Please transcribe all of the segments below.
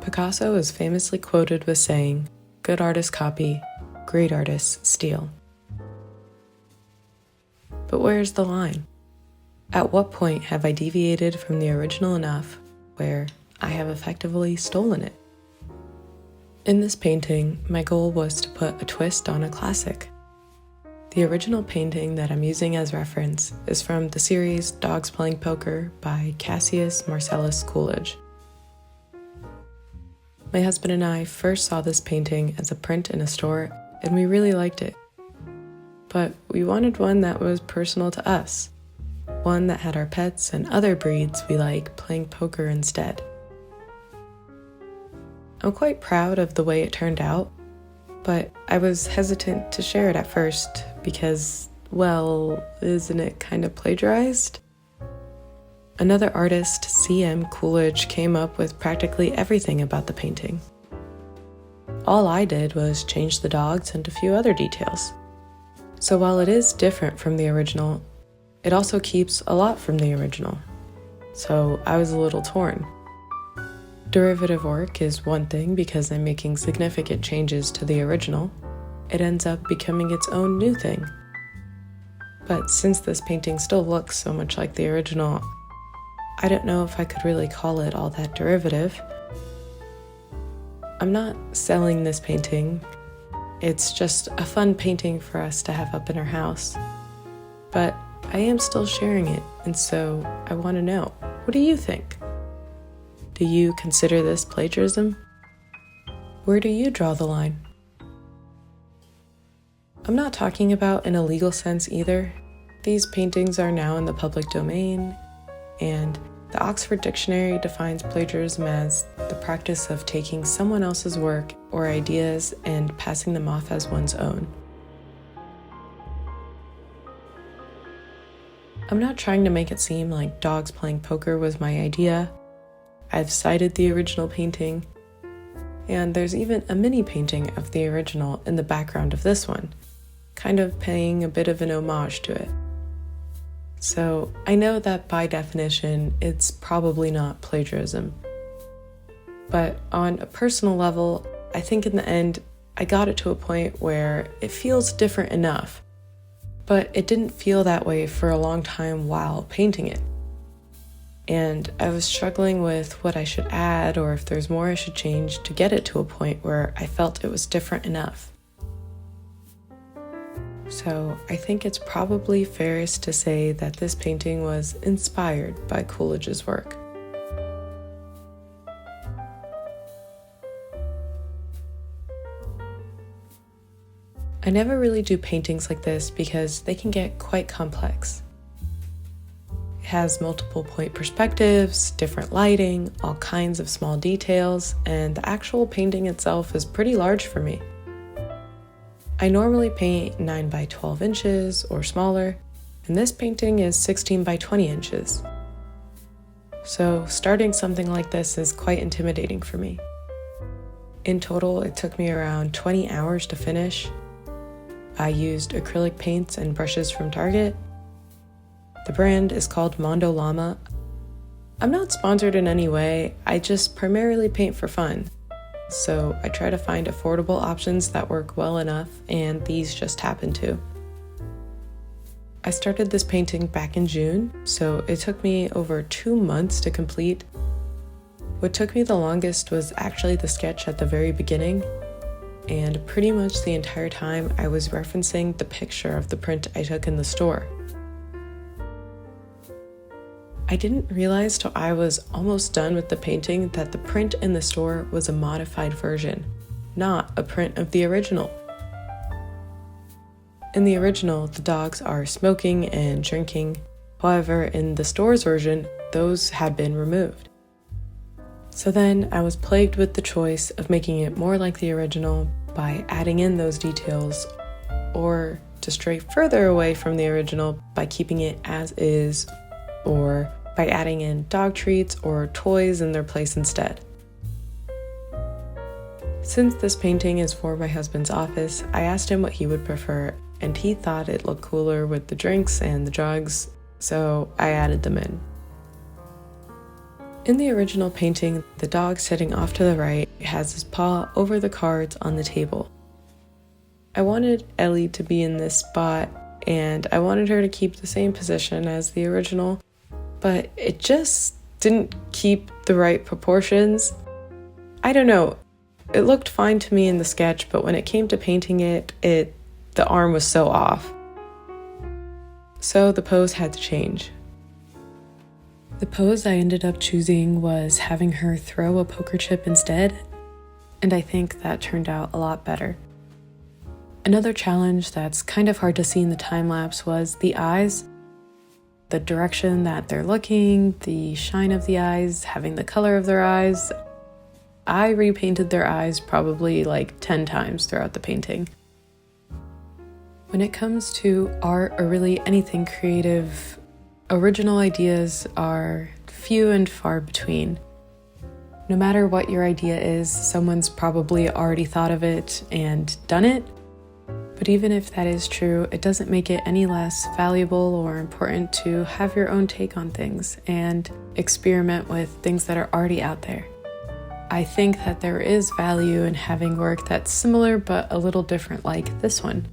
Picasso is famously quoted with saying, "Good artists copy, great artists steal." But where's the line? At what point have I deviated from the original enough where I have effectively stolen it? In this painting, my goal was to put a twist on a classic. The original painting that I'm using as reference is from the series Dogs Playing Poker by Cassius Marcellus Coolidge. My husband and I first saw this painting as a print in a store, and we really liked it. But we wanted one that was personal to us, one that had our pets and other breeds we like playing poker instead. I'm quite proud of the way it turned out, but I was hesitant to share it at first because, well, isn't it kind of plagiarized? Another artist, C.M. Coolidge, came up with practically everything about the painting. All I did was change the dogs and a few other details. So while it is different from the original, it also keeps a lot from the original. So I was a little torn. Derivative work is one thing because I'm making significant changes to the original. It ends up becoming its own new thing. But since this painting still looks so much like the original, I don't know if I could really call it all that derivative. I'm not selling this painting. It's just a fun painting for us to have up in our house. But I am still sharing it, and so I want to know, what do you think? Do you consider this plagiarism? Where do you draw the line? I'm not talking about in a legal sense either. These paintings are now in the public domain, and the Oxford Dictionary defines plagiarism as the practice of taking someone else's work or ideas and passing them off as one's own. I'm not trying to make it seem like Dogs Playing Poker was my idea. I've cited the original painting, and there's even a mini painting of the original in the background of this one, kind of paying a bit of an homage to it. So I know that by definition, it's probably not plagiarism. But on a personal level, I think in the end, I got it to a point where it feels different enough, but it didn't feel that way for a long time while painting it. And I was struggling with what I should add or if there's more I should change to get it to a point where I felt it was different enough. So I think it's probably fairest to say that this painting was inspired by Coolidge's work. I never really do paintings like this because they can get quite complex. It has multiple point perspectives, different lighting, all kinds of small details, and the actual painting itself is pretty large for me. I normally paint 9 by 12 inches or smaller, and this painting is 16 by 20 inches. So starting something like this is quite intimidating for me. In total, it took me around 20 hours to finish. I used acrylic paints and brushes from Target. The brand is called Mondo Llama. I'm not sponsored in any way, I just primarily paint for fun. So I try to find affordable options that work well enough, and these just happen to. I started this painting back in June, so it took me over 2 months to complete. What took me the longest was actually the sketch at the very beginning, and pretty much the entire time I was referencing the picture of the print I took in the store. I didn't realize till I was almost done with the painting that the print in the store was a modified version, not a print of the original. In the original, the dogs are smoking and drinking. However, in the store's version, those had been removed. So then I was plagued with the choice of making it more like the original by adding in those details, or to stray further away from the original by keeping it as is, or by adding in dog treats or toys in their place instead. Since this painting is for my husband's office, I asked him what he would prefer, and he thought it looked cooler with the drinks and the drugs, so I added them in. In the original painting, the dog sitting off to the right has his paw over the cards on the table. I wanted Ellie to be in this spot, and I wanted her to keep the same position as the original, but it just didn't keep the right proportions. I don't know, it looked fine to me in the sketch, but when it came to painting it, the arm was so off. So the pose had to change. The pose I ended up choosing was having her throw a poker chip instead, and I think that turned out a lot better. Another challenge that's kind of hard to see in the time lapse was the eyes. The direction that they're looking, the shine of the eyes, having the color of their eyes. I repainted their eyes probably like 10 times throughout the painting. When it comes to art or really anything creative, original ideas are few and far between. No matter what your idea is, someone's probably already thought of it and done it. But even if that is true, it doesn't make it any less valuable or important to have your own take on things and experiment with things that are already out there. I think that there is value in having work that's similar but a little different, like this one.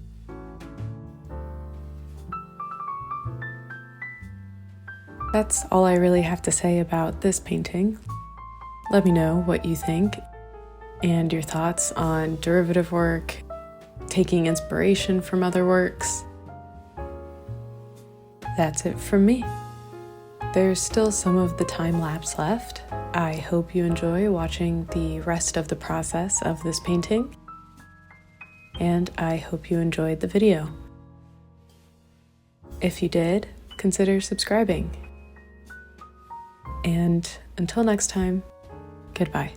That's all I really have to say about this painting. Let me know what you think and your thoughts on derivative work, taking inspiration from other works. That's it from me. There's still some of the time lapse left. I hope you enjoy watching the rest of the process of this painting, and I hope you enjoyed the video. If you did, consider subscribing. And until next time, goodbye.